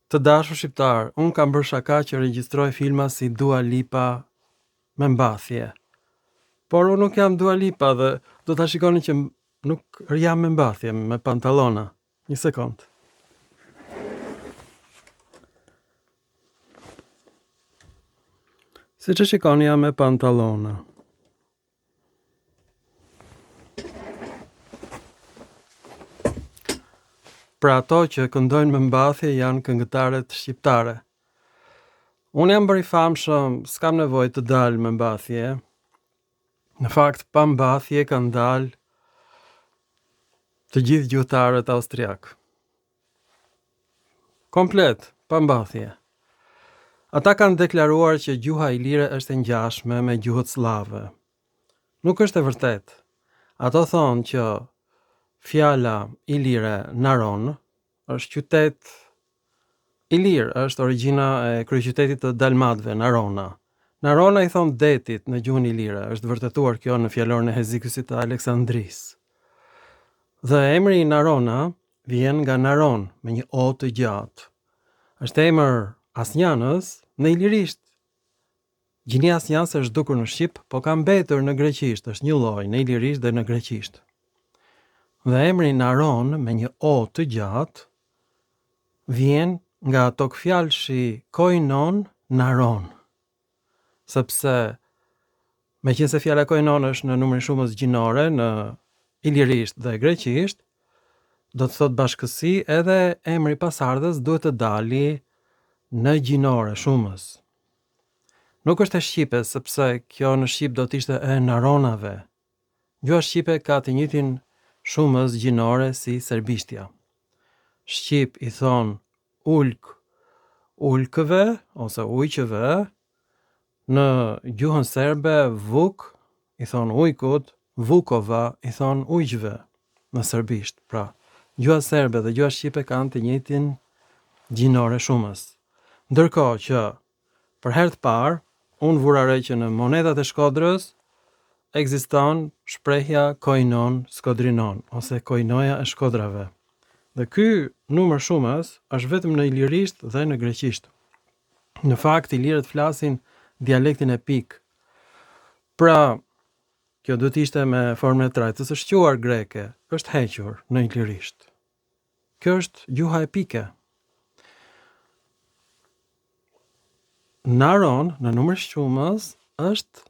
Të dashur shqiptar, unë kam bërë shaka që regjistroj filma si Dua Lipa me mbathje. Por unë nuk jam Dua Lipa dhe do ta shikoni që nuk jam me mbathje, me pantallona. Një sekond. Si që shikoni jam me pantallona. Pra ato që këndojnë me mbathje janë këngëtarët shqiptare. Unë jam bërë i famshëm, s'kam nevojë të dalë me mbathje. Në fakt, pa mbathje kanë dalë të gjithë gjuhëtarët austriak. Komplet, pa mbathje. Ata kanë deklaruar që gjuha ilire është e ngjashme me gjuhët slave. Nuk është e vërtet. Ato thonë që fjala ilire Naron është qytet ilir, është origjina e kryeqytetit të Dalmatëve, Narona. Narona i thon detit në gjuhën ilire, është vërtetuar kjo në fjalorin e Hezikusit të Aleksandrisë. Dhe emri Narona vjen nga Naron me një o të gjatë. Është emër asnjanës në ilirisht. Gjini asnjanës është dukur në shqip, po ka mbetur në greqisht, është një lloj në ilirisht dhe në greqisht. Dhe emri Naron me një o të gjatë vjen nga ato fjalëshi koinon Naron. Sepse meqense fjala koinon është në numrin shumës gjinore në ilirisht dhe greqisht, do të thot bashkësi edhe emri pasardhës duhet të dali në gjinore shumës. Nuk është e shqipe, sepse kjo në shqip do të ishte e naronave. Gjuha shqipe ka të njëjtin shumës gjinore si serbishtja. Shqip i thon ulkëve ose ujqëve, në gjuhën serbe vuk i thon ujkut, vukova i thon ujqëve në serbisht. Pra, gjuha serbe dhe gjuha shqipe kanë të njëjtin gjinore shumës. Ndërkohë që për herë të parë unë vura re që në monedat e Shkodrës ekziston shprehja koinon skodrinon ose koinoja e Shkodrave. Dhe ky numër shumës është vetëm në ilirisht dhe në greqisht. Në fakt ilirët flasin dialektin epik. Pra, kjo do të ishte me formën e trajtës së shquar greke, është hequr në ilirisht. Kjo është gjuha epike. Naron në numër shumës është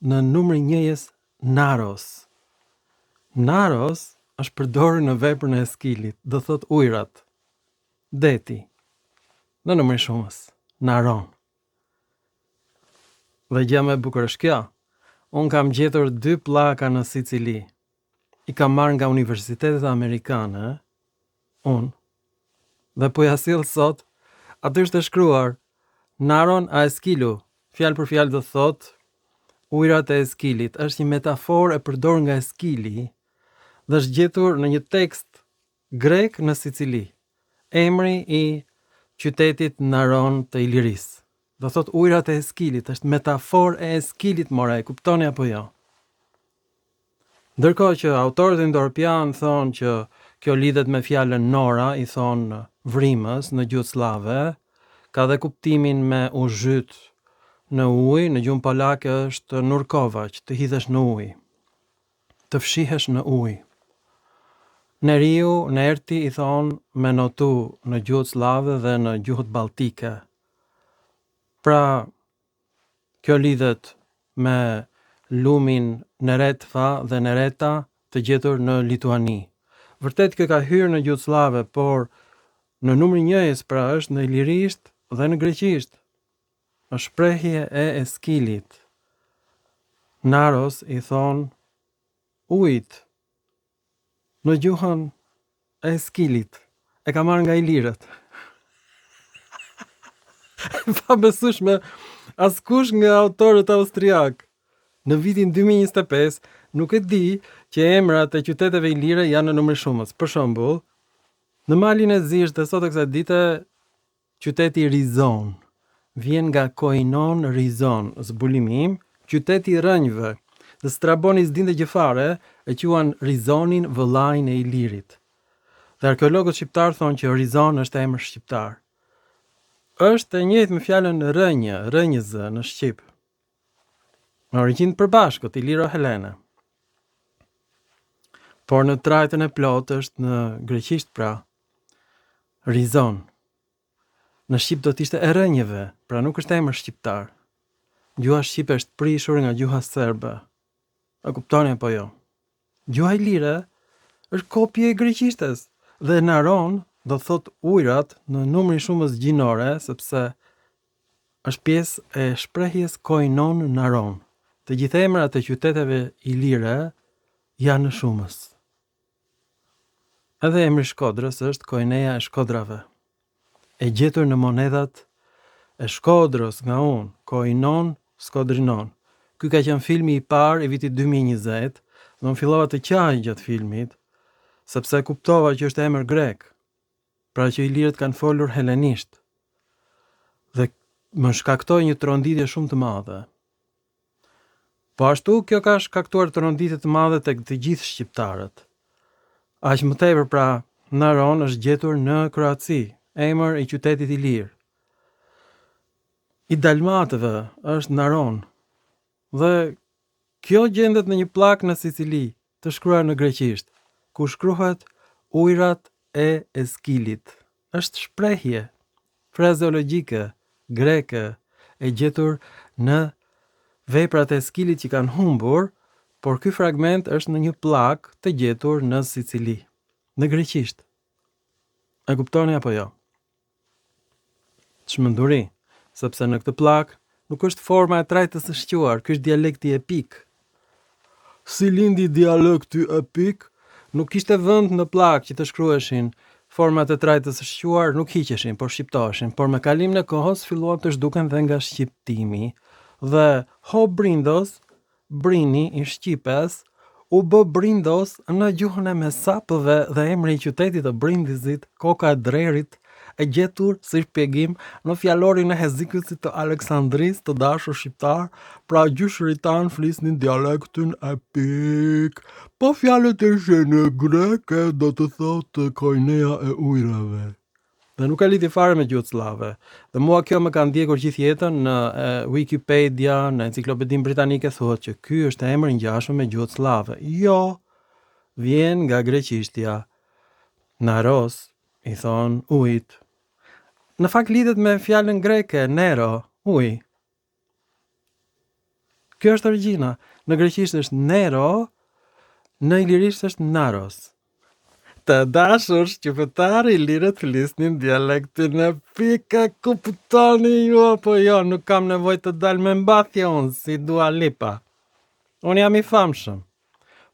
në numrin njëjës naros. Naros është përdorur në veprën e eskilit, do thot ujrat. Deti. Në numrin shumës, Naron. Dhe gjë më e bukur është kjo. Unë kam gjetur 2 pllaka në Sicili. I kam marrë nga universitetet amerikane. Unë. Dhe po ja sill sot, aty është shkruar Naron a Eskilu, fjalë për fjalë do thot ujrat e Eskilit, është një metaforë e përdorur nga Eskili dhe është gjetur në një tekst grek në Sicili. Emri i qytetit Naron të Ilirisë. Do thot ujrat e Eskilit, është metaforë e Eskilit, mora, e kuptoni apo jo? Ndërkohë që autorët indo-europian thonë që kjo lidhet me fjalën nora, i thonë vrimës në gjuhë slave, ka dhe kuptimin me u zhyt në ujë, në gjuhën polake është nurkovac, të hidhesh në ujë, të fshihesh në ujë. Neriu, nerti i thon me notu në gjuhët slave dhe në gjuhët baltike. Pra, kjo lidhet me lumin Neretva dhe Nereta të gjetur në Lituani. Vërtet kjo ka hyrë në gjuhët slave, por në numrin njëjës pra është në ilirisht dhe në greqisht. Është shprehje e Eskilit. Naros i thon ujit në gjuhën e Eskilit. E ka marrë nga ilirët. Pa besueshme, askush nga autorët austriak në vitin 2025 nuk e di që emrat e qyteteve ilire janë në numër shumës. Për shembull, në malin e Zisht dhe sot e kësaj dite, qyteti Rizon vjen nga koinon Rizon, zbulimim, qyteti i rënjve. Dhe Straboni s'dinte gjë fare, e quan Rizonin vëllain e Ilirit. Dhe arkeologët shqiptar thonë që Rizon është emër shqiptar. është e njëjtë me fjalën rënjë, rënjëzë në shqip. Me origjinë të përbashkët, Iliro Helene. Por në trajtën e plotë është në greqisht pra rizon. Në shqip do t'ishte e rënjëve, pra nuk është emër shqiptar. Gjuha shqipe është prishur nga gjuha serbe. A kuptoni apo jo? Gjuha ilire është kopje e greqishtes dhe naron do thot ujrat në numrin shumës gjinore, sepse është pjesë e shprehjes koinon naron. Të gjithë emrat e qyteteve ilire janë në shumës. Edhe emri Shkodrës është Koineja e Shkodrave. E gjetur në monedat e Shkodrës nga unë, Koinon Skodrinon. Ky ka qenë filmi i parë i vitit 2020, dhe më fillova të qaj gjatë filmit, sepse kuptova që është emër grek, pra që ilirët kanë folur helenisht, dhe më shkaktoi një tronditje shumë të madhe. Po ashtu kjo ka shkaktuar tronditje të madhe tek të gjithë shqiptarët. Aq më tepër pra, Naron është gjetur në Kroaci, emër i qytetit ilir. I dalmatëve është Naron, dhe kjo gjendet në një plak në Sicili, të shkruar në greqisht, ku shkruhet ujrat e Eskilit. Është shprehje frazeologjike greke e gjetur në veprat e Eskilit që kanë humbur, por ky fragment është në një plak të gjetur në Sicili, në greqisht. E kuptoni apo jo? Çmenduri, sepse në këtë plak nuk është forma e trajtës së shquar, ky është dialekti epik. Si lindi dialekti epik? Nuk kishte vend në plak që të shkruheshin format e trajtës së shquar, nuk hiqeshin, por shqiptoheshin, por me kalimin e kohës filluan të zhduken dhe nga shqiptimi, dhe ho brindos, brini i Shqipes, u bë brindos në gjuhën e mesapëve dhe emri i qytetit të Brindizit, koka e drerit, e gjetur si shpjegim në fjalorin e Hezikësit të Aleksandris të dashur shqiptar, pra gjyshëritan flisnin dialektin epik, po fjalët ishin në greke do të thotë Koineja e ujrave. Dhe nuk ka lidhje fare me gjuhët slave. Dhe mua kjo më ka ndjekur gjithë jetën në Wikipedia, në enciklopedinë britanike thuhet që ky është emër i ngjashëm me gjuhët slave. Jo, vjen nga greqishtja. Naros i thon ujit. Në fakt lidhet me fjalën greke Nero, uj. Kjo është origjina. Në greqisht është Nero, në ilirisht është Naros. Të dashur shqiptar ilirët flisnin dialektin epik, e kuptoni ju apo jo? Nuk kam nevojë të dal me mbathje unë si Dua Lipa. Unë jam i famshëm,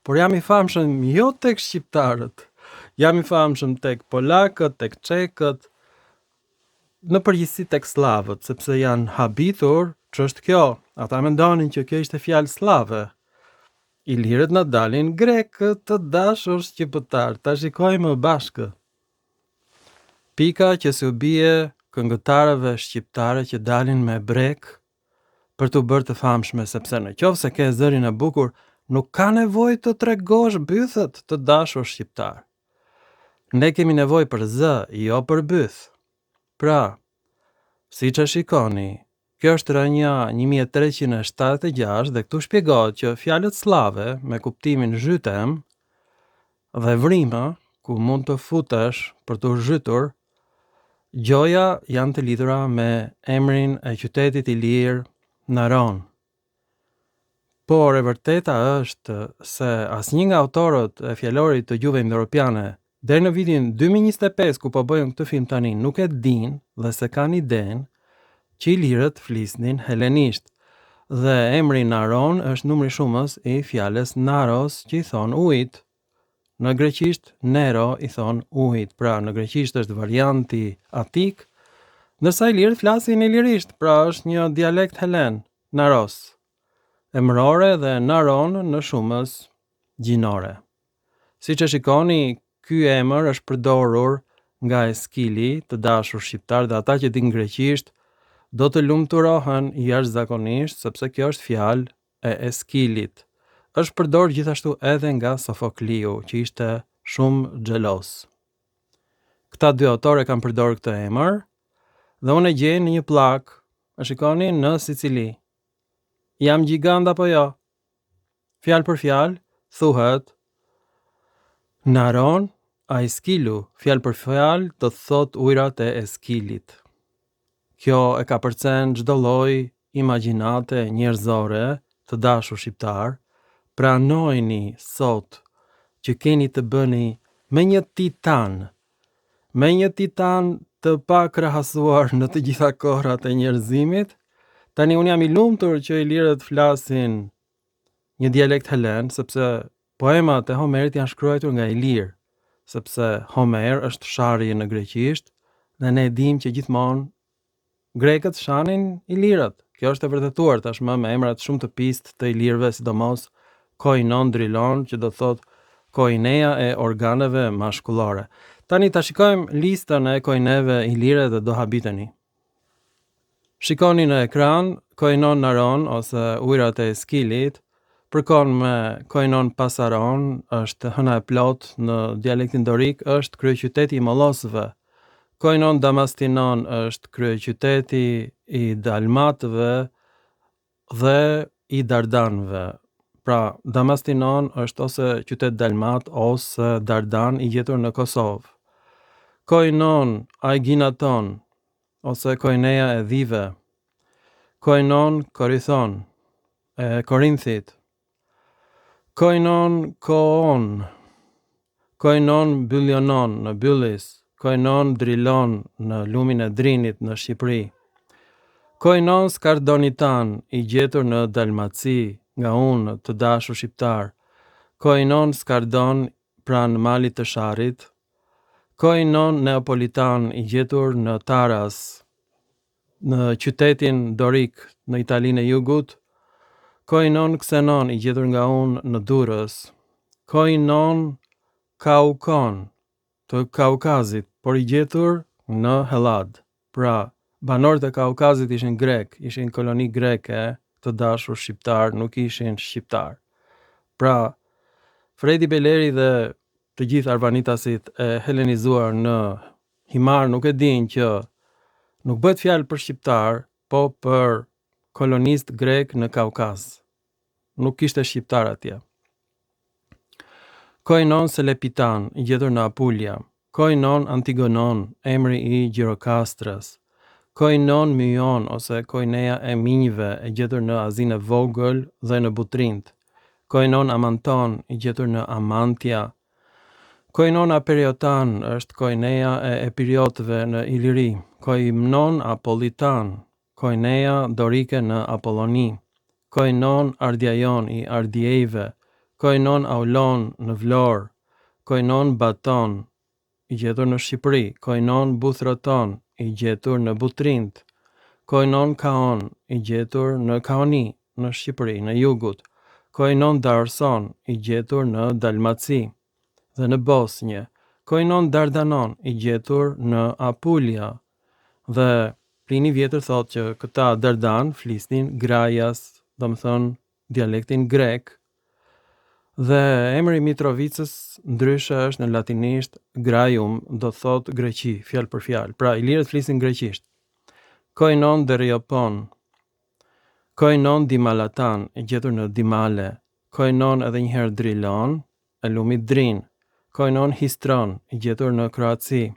por jam i famshëm jo tek shqiptarët. Jam i famshëm tek polakët, tek çekët, në përgjithësi tek slavët, sepse janë habitur ç'është kjo. Ata mendonin që kjo ishte fjalë slave. Ilirët na dalin grekë, të dashur shqiptar, ta shikojmë bashkë. Pika që s'u bie këngëtarëve shqiptare që dalin me brek për t'u bërë të famshme, sepse në qoftë se ke zërin e bukur, nuk ka nevojë të tregosh bythët, të dashur shqiptar. Ne kemi nevojë për zë, jo për byth. Pra, siç e shikoni, kjo është rënja 1376 dhe këtu shpjegohet që fjalët slave me kuptimin zhytem dhe vrimë, ku mund të futesh për të zhytur, gjoja janë të lidhura me emrin e qytetit i lirë Naron. Por e vërteta është se asnjë nga autorët e fjalorit të gjuhëve indoeuropiane deri në vitin 2025 ku po bëjmë këtë film tani nuk e din dhe se kanë idenë që ilirët flisnin helenisht, dhe emri Naron është numri shumës i fjalës Naros që i thon ujit. Në greqisht Nero i thon ujit, pra në greqisht është varianti atik, ndërsa ilirët flasin ilirisht, pra është një dialekt helen, Naros, emërore dhe Naron në shumës gjinore. Siç e shikoni, ky emër është përdorur nga Eskili, të dashur shqiptar, dhe ata që din greqisht do të lumturohen jashtëzakonisht sepse kjo është fjalë e Eskilit. Është përdorur gjithashtu edhe nga Sofokliu, që ishte shumë xhelos. Këta dy autorë kanë përdorur këtë emër Dhe unë e gjej në një plak, e shikoni, në Sicili. Jam gjigant apo jo? Fjalë për fjalë, thuhet Naron a Eskilu, fjalë për fjalë do të thot ujrat e Eskilit. Kjo e ka përcen çdo lloj imagjinate njerëzore të dashur shqiptar. Pranojini sot që keni të bëni me një titan të pakrahasuar në të gjitha kohrat e njerëzimit. Tani unë jam i lumtur që ilirët flasin një dialekt helen, sepse poemat e Homerit janë shkruar nga ilir, sepse Homer është shari në greqisht dhe ne dim që gjithmonë grekët shanin ilirët. Kjo është e vërtetuar tashmë me emrat shumë të pistë të ilirëve, sidomos koinon drilon, që do thot koinea e organeve mashkullore. Tani ta shikojmë listën e koineve ilire dhe do habiteni. Shikoni në ekran, koinon naron ose ujrat e Eskilit, përkon me koinon pasaron, është hëna e plot në dialektin dorik, është kryeqyteti i mollosëve. Koinon damastinon është kryeqyteti i dalmatëve dhe i dardanëve. Pra, Damastinon është ose qytet dalmat ose dardan i gjetur në Kosovë. Koinon Aiginaton ose koinea e dhive. Koinon Korithon e Korinthit. Koinon Koon. Koinon Bylionon në Byllis. Koinon Drilon në lumin e Drinit në Shqipëri. Koinon Skardonitan i gjetur në Dalmaci nga unë të dashur shqiptar. Koinon Skardon pranë malit të Sharit. Koinon Neapolitan i gjetur në Taras, në qytetin dorik në Italinë e Jugut. Koinon Xenon i gjetur nga unë në Durrës. Koinon Kaukon të Kaukazit, por i gjetur në Hellad. Pra, banorët e Kaukazit ishin grek, ishin koloni greke të dashur shqiptar, nuk ishin shqiptar. Pra, Fredi Beleri dhe të gjithë arvanitasit e helenizuar në himar nuk e din që nuk bëhet fjalë për shqiptar, po për kolonist grek në Kaukaz. Nuk ishte shqiptar atje. Koinon Selepitan i gjetur në Apulia. Koinon Antigonon, emri i Gjirokastrës. Koinon Myon ose koinea e minjve e gjetur në Azinë e Vogël dhe në Butrint. Koinon Amanton i gjetur në Amantia. Koinon Aperiotan është koinea e Epiriotëve në Iliri. Koinon Apolitan, koinea dorike në Apolloni. Koinon Ardiajon i Ardiejve. Koinon Aulon në Vlorë. Koinon Baton i gjetur në Shqipëri. Koinon Buthroton i gjetur në Butrint. Koinon Kaon i gjetur në Kaoni në Shqipëri, në Jugut. Koinon Darson i gjetur në Dalmaci dhe në Bosnjë. Koinon Dardanon i gjetur në Apulia. Dhe Plini Vjetër thot që këta Dardan flisnin grajas, domethënë dialektin grek. Dhe emri Mitrovicës ndryshe është në latinisht graium, do thot greqi, fjalë për fjalë. Pra, ilirët flisin greqisht. Koinon Deriopon. Koinon Dimalatan i gjetur në Dimale. Koinon edhe njëherë Drilon e lumit Drin. Koinon Histron i gjetur në Kroaci.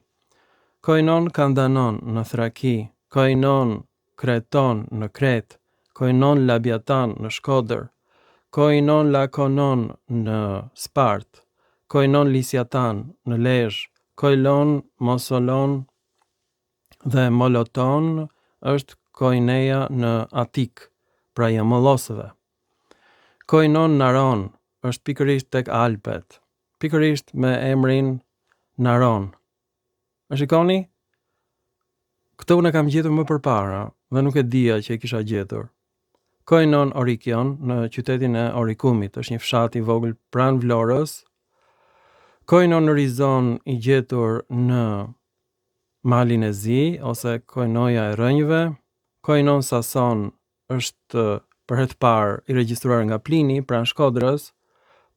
Koinon Kandanon në Thraki. Koinon Kreton në Kret. Koinon Labiatan në Shkodër. Koinon Lakonon në Spart. Koinon Lisiatan në Lezhë. Koinon Mosolon dhe Moloton është koinea në Atik, pra ja mollosëve. Koinon Naron është pikërisht tek Alpet, pikërisht me emrin Naron. E shikoni? Këtë unë kam gjetur më përpara dhe nuk e dija që e kisha gjetur. Koinon Orikion në qytetin e Orikumit, është një fshat i vogël pranë Vlorës. Koinon Rizon i gjetur në Malin e Zi ose koinoja e rënjve. Koinon Sason është për herë të parë i regjistruar nga Plini pranë Shkodrës,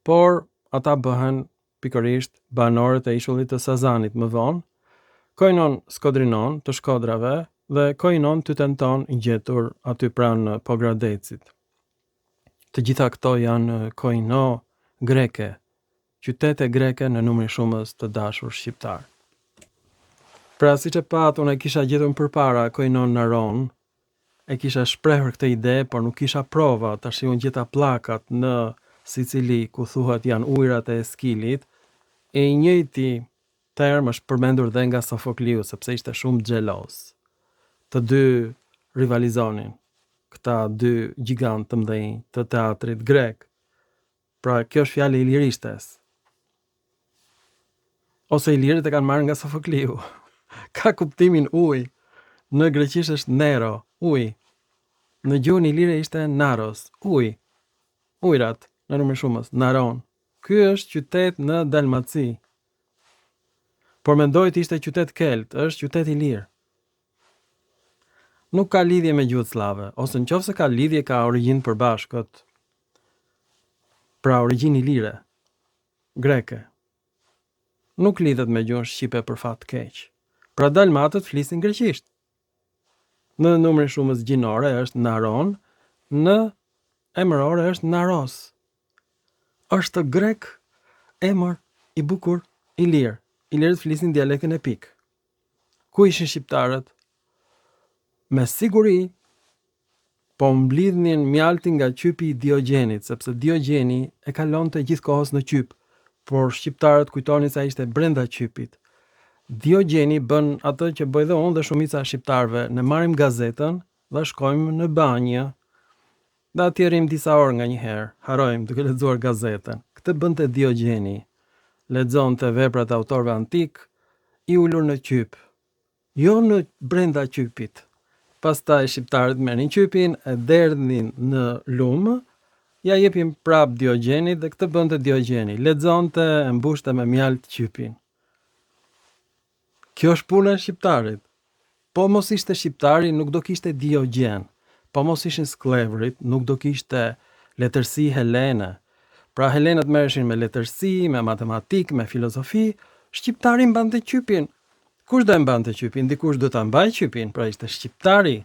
por ata bëhen pikërisht banorët e ishullit të Sazanit më vonë. Koinon Skodrinon të Shkodrave dhe Koinon të tenton i gjetur aty pranë Pogradecit. Të gjitha këto janë Koino greke, qytete greke në numrin shumës të dashur shqiptar. Pra siç e pat, unë e kisha gjetur përpara Koinon Naron, e kisha shprehur këtë ide, por nuk kisha prova. Tash unë gjeta pllakat në Sicili ku thuhet janë ujërat e Eskilit, e i njëjti term është përmendur dhe nga Sofokliu, sepse ishte shumë xhelos. Të dy rivalizonin, këta dy gjigant të mëdhenj të teatrit grek. Pra kjo është fjalë e Ilirishtes. Ose Ilirit e kanë marrë nga Sofokliu. Ka kuptimin ujë. Në greqisht është Nero, ujë. Në gjuhën ilire ishte Naros, ujë. Ujrat në numër shumës, Naron. Ky është qytet në Dalmaci. Por mendoj të ishte qytet kelt, është qytet i lirë. Nuk ka lidhje me gjuhët slave, ose nëse ka lidhje ka origjinë përbashkët. Pra origjinë ilire, greke. Nuk lidhet me gjuhën shqipe për fat keq. Pra dalmatët flisin greqisht. Në numrin shumës gjinore është Naron, në emërore është Naros. Është grek emër i bukur i lirë. Ilirët flisin dialektin epik. Ku ishin shqiptarët? Me siguri po mblidhnin mjaltin nga qypi i Diogjenit, sepse Diogjeni e kalonte gjithkohës në qyp, por shqiptarët kujtonin se ishte brenda qypit. Diogjeni bën atë që bëj dhe unë dhe shumica shqiptarëve, ne marrim gazetën dhe shkojmë në banjë. Dhe atje rrim disa orë nganjëherë, harojmë duke lexuar gazetën. Këtë bënte Diogjeni. Lexonte veprat e autorëve antik, i ulur në qyp, jo në brenda qypit. Pastaj shqiptarët merrin qypin, e derdhin në lumë, ja jepin prap Diogjenit dhe këtë bënte Diogjeni. Lexonte, e mbushte me mjalt qypin. Kjo është puna e shqiptarit. Po mos ishte shqiptari, nuk do kishte Diogjen. Po mos ishin sklevrit, nuk do kishte letërsi helene. Pra helenët merreshin me letërsi, me matematik, me filozofi, shqiptari mbante qypin. Kush do e mbante qypin? Dikush do ta mbajë qypin, pra ishte shqiptari.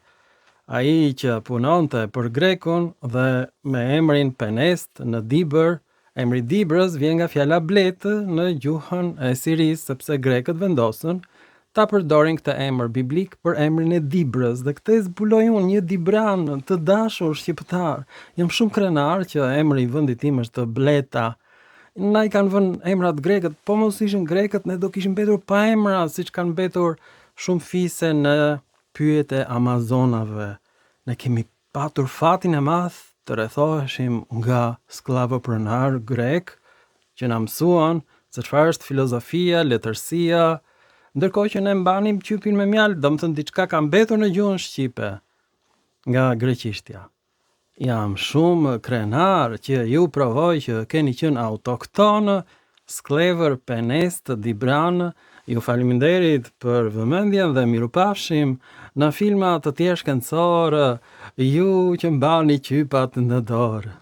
Ai që punonte për Grekun dhe me emrin Penest në Dibër, emri Dibrës vjen nga fjala bletë në gjuhën e Sirisë, sepse grekët vendosën ta përdorin këtë emër biblik për emrin e Dibrës, dhe këtë zbuloi unë, një Dibran të dashur shqiptar. Jam shumë krenar që emri i vendit tim është Bleta. Na i kanë vënë emrat grekët, po mos ishin grekët, ne do kishim mbetur pa emra, siç kanë mbetur shumë fise në pyjet e Amazonave. Ne kemi patur fatin e madh të rrethoheshim nga sklavëpronar grek që na mësuan se çfarë është filozofia, letërsia, ndërkohë që ne mbanim qypin me mjaltë, domethënë diçka ka mbetur në gjuhën shqipe nga greqishtja. Jam shumë krenar që ju provoj që keni qenë autoktonë, sklevër, penest, dibran. Ju faleminderit për vëmendjen dhe mirupafshim në filma të tjerë shkencorë, ju që mbani qypat në dorë.